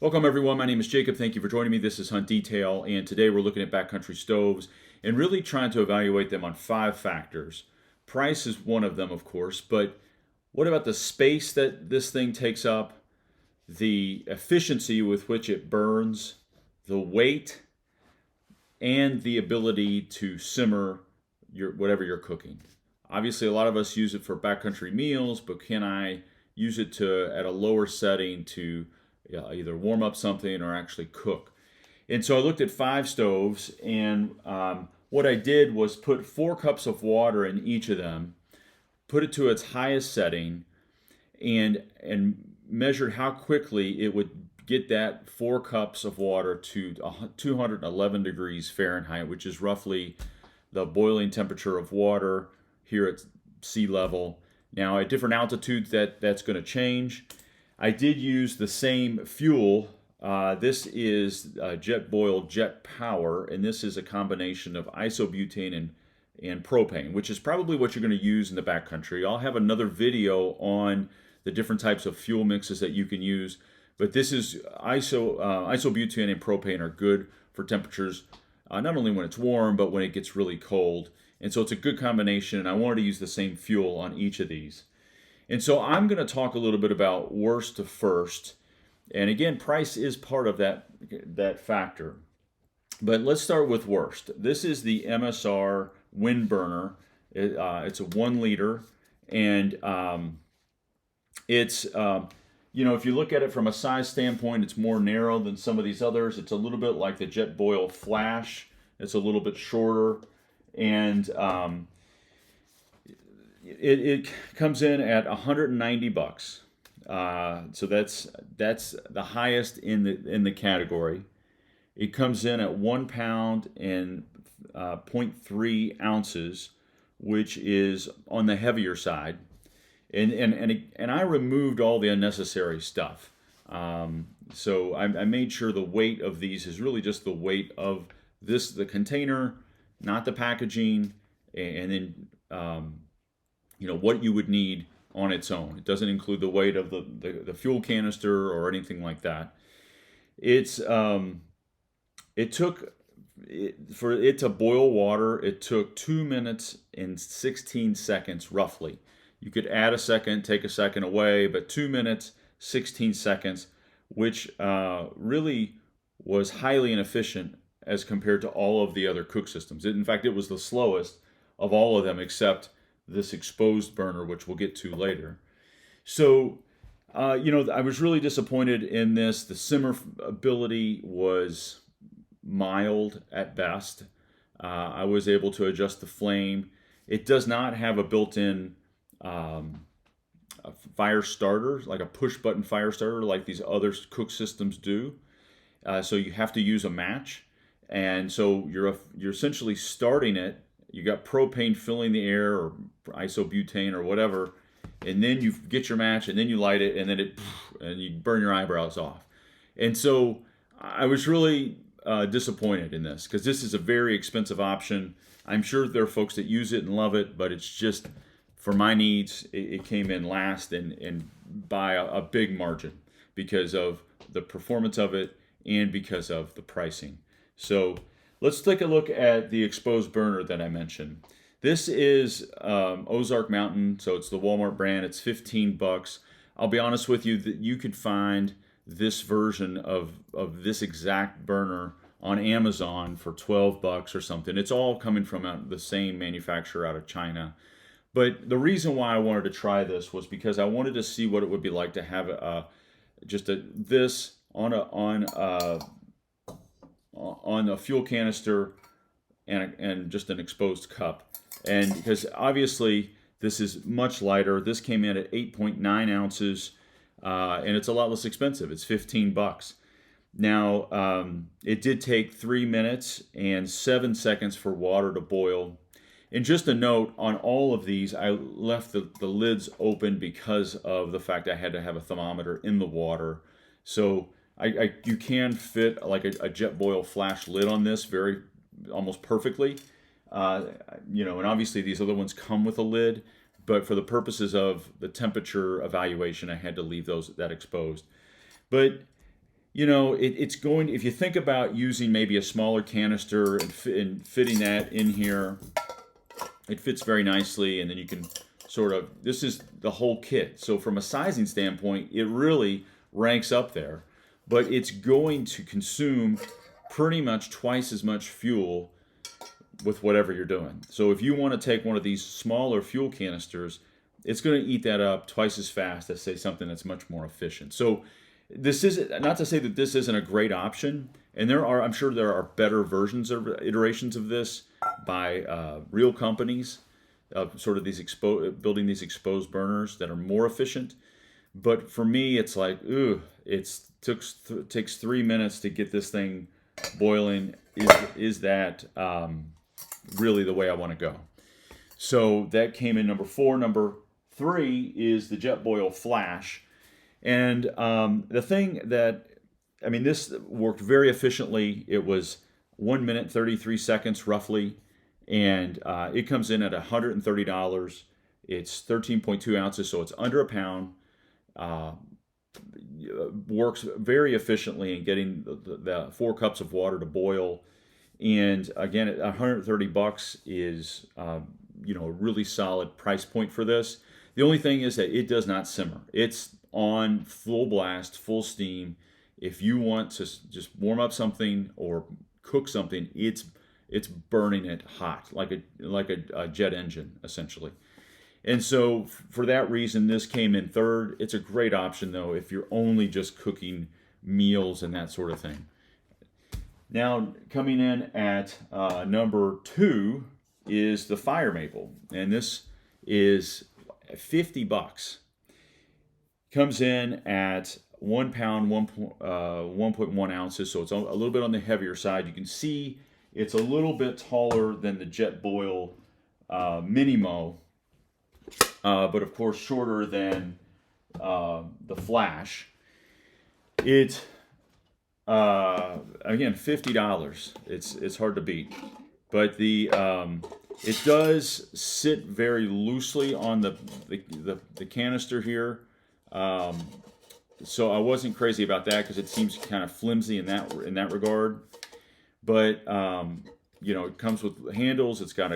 Welcome everyone, my name is Jacob. Thank you for joining me. This is Hunt Detail, and today we're looking at backcountry stoves and really trying to evaluate them on 5 factors. Price is one of them, of course, but what about the space that this thing takes up, the efficiency with which it burns, the weight, and the ability to simmer whatever you're cooking. Obviously, a lot of us use it for backcountry meals, but can I use it at a lower setting to either warm up something or actually cook? And so I looked at 5 stoves, and what I did was put 4 cups of water in each of them, put it to its highest setting, and measured how quickly it would get that 4 cups of water to 211 degrees Fahrenheit, which is roughly the boiling temperature of water here at sea level. Now, at different altitudes, that's going to change. I did use the same fuel. This is Jetboil Jet Power, and this is a combination of isobutane and propane, which is probably what you're going to use in the backcountry. I'll have another video on the different types of fuel mixes that you can use, but this is isobutane and propane are good for temperatures, not only when it's warm, but when it gets really cold. And so it's a good combination, and I wanted to use the same fuel on each of these. And so I'm going to talk a little bit about worst to first. And again, price is part of that factor. But let's start with worst. This is the MSR Windburner. It's a 1 liter, and it's if you look at it from a size standpoint, it's more narrow than some of these others. It's a little bit like the Jetboil Flash. It's a little bit shorter, and it comes in at $190. So that's the highest in the category. It comes in at 1 pound and 0.3 ounces, which is on the heavier side. And I removed all the unnecessary stuff. So I made sure the weight of these is really just the weight of the container, not the packaging, and then what you would need on its own. It doesn't include the weight of the fuel canister or anything like that. For it to boil water, it took 2 minutes and 16 seconds roughly. You could add a second, take a second away, but 2 minutes, 16 seconds, which really was highly inefficient as compared to all of the other cook systems. In fact, it was the slowest of all of them except this exposed burner, which we'll get to later. So, I was really disappointed in this. The simmer ability was mild at best. I was able to adjust the flame. It does not have a built-in fire starter, like a push-button fire starter, like these other cook systems do. So you have to use a match, and so you're essentially starting it. You got propane filling the air, or isobutane, or whatever, and then you get your match, and then you light it, and then and you burn your eyebrows off. And so I was really disappointed in this, because this is a very expensive option. I'm sure there are folks that use it and love it, but it's just, for my needs, it came in last and by a big margin because of the performance of it and because of the pricing. So let's take a look at the exposed burner that I mentioned. This is Ozark Mountain, so it's the Walmart brand. It's $15. I'll be honest with you that you could find this version of this exact burner on Amazon for $12 or something. It's all coming from the same manufacturer out of China. But the reason why I wanted to try this was because I wanted to see what it would be like to have this on a fuel canister and just an exposed cup. And because obviously this is much lighter. This came in at 8.9 ounces, and it's a lot less expensive. It's $15. Now, it did take 3 minutes and 7 seconds for water to boil. And just a note, on all of these, I left the lids open because of the fact I had to have a thermometer in the water. So you can fit like a Jetboil Flash lid on this almost perfectly. And obviously these other ones come with a lid, but for the purposes of the temperature evaluation, I had to leave that exposed. But it's going, if you think about using maybe a smaller canister and fitting that in here, it fits very nicely, and then you can this is the whole kit. So from a sizing standpoint, it really ranks up there, but it's going to consume pretty much twice as much fuel with whatever you're doing. So if you want to take one of these smaller fuel canisters, it's going to eat that up twice as fast as, say, something that's much more efficient. So this is not to say that this isn't a great option, and I'm sure there are better versions or iterations of this by real companies, sort of these building these exposed burners that are more efficient. But for me, it's like, takes 3 minutes to get this thing boiling. Is that really the way I want to go? So that came in number 4. Number 3 is the Jetboil Flash. And the thing that, this worked very efficiently. It was 1 minute, 33 seconds roughly. And it comes in at $130. It's 13.2 ounces, so it's under a pound. Works very efficiently in getting the 4 cups of water to boil. And again, at $130 is a really solid price point for this. The only thing is that it does not simmer. It's on full blast, full steam. If you want to just warm up something or cook something, it's burning it hot, like a jet engine, essentially. And so for that reason, this came in 3rd. It's a great option, though, if you're only just cooking meals and that sort of thing. Now, coming in at number 2 is the Fire Maple, and this is $50. Comes in at 1 pound, 1.1 ounces, so it's a little bit on the heavier side. You can see it's a little bit taller than the Jetboil MiniMo, but of course shorter than the Flash. It again, $50. It's hard to beat, but it does sit very loosely on the canister here. So I wasn't crazy about that because it seems kind of flimsy in that regard. But it comes with handles. It's got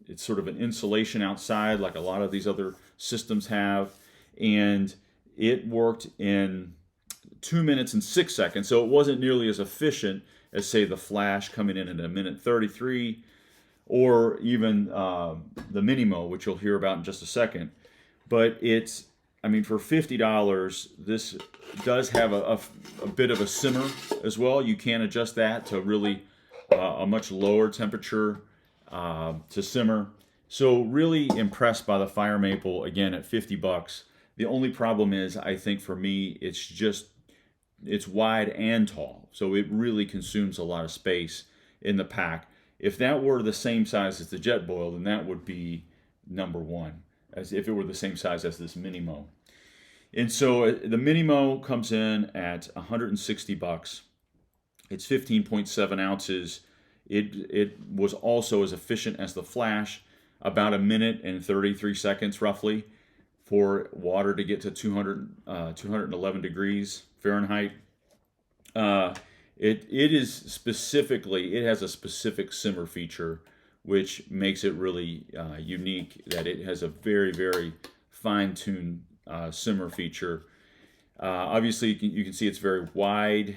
it's sort of an insulation outside, like a lot of these other systems have, and it worked in 2 minutes and 6 seconds. So it wasn't nearly as efficient as, say, the Flash coming in at 1 minute 33, or even the MiniMo, which you'll hear about in just a second. But it's, for $50, this does have a bit of a simmer as well. You can adjust that to really a much lower temperature to simmer. So really impressed by the Fire Maple, again, at $50. The only problem is, I think for me, it's wide and tall. So it really consumes a lot of space in the pack. If that were the same size as the Jetboil, then that would be number 1, as if it were the same size as this MiniMo. And so the MiniMo comes in at $160. It's 15.7 ounces. It was also as efficient as the Flash, about 1 minute and 33 seconds roughly for water to get to 211 degrees Fahrenheit. It has a specific simmer feature, which makes it really unique, that it has a very, very fine-tuned simmer feature. Obviously, you can see it's very wide.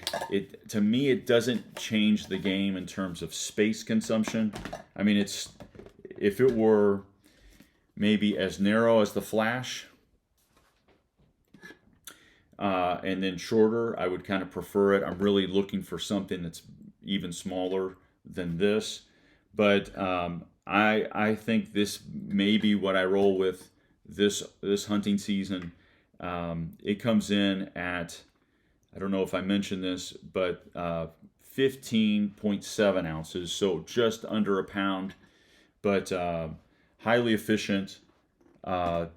To me, it doesn't change the game in terms of space consumption. If it were maybe as narrow as the Flash, and then shorter, I would kind of prefer it. I'm really looking for something that's even smaller than this. But I think this may be what I roll with this hunting season. It comes in at, I don't know if I mentioned this, but 15.7 ounces, so just under a pound, but highly efficient,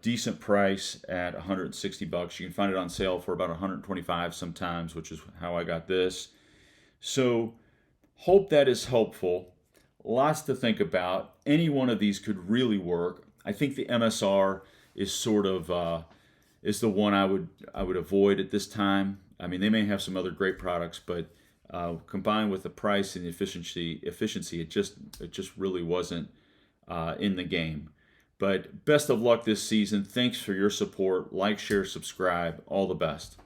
decent price at $160. You can find it on sale for about $125 sometimes, which is how I got this. So hope that is helpful. Lots to think about. Any one of these could really work. I think the MSR is sort of is the one I would avoid at this time. I mean, they may have some other great products, but combined with the price and the efficiency, it just really wasn't in the game. But best of luck this season. Thanks for your support. Like, share, subscribe. All the best.